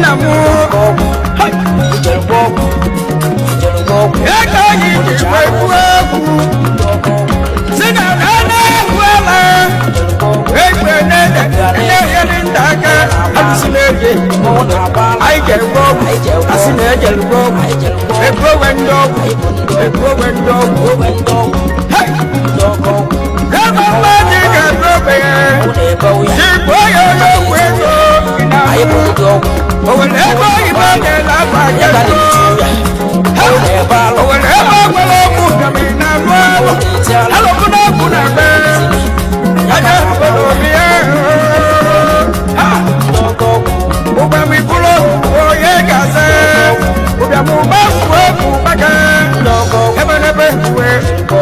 namu ekayi iweku sina nana wala ekwe nene yeli ndaka asineje aijelgo asinejelgo ekwo wendo hey kama mani karobe jiboyo yokwego owelego ibane la fayego owelego kwaloku kamina kwalo halo kuna be aja kolobie uba mikulo oye gaze uba mubafu baka ebenebe we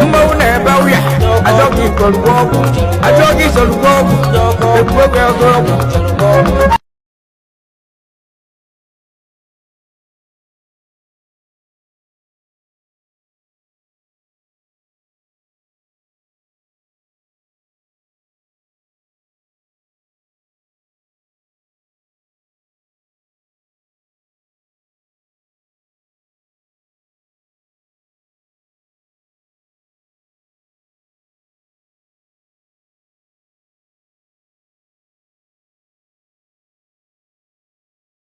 mbo nebe uya ajogi kolwo ajogi solwo ekwo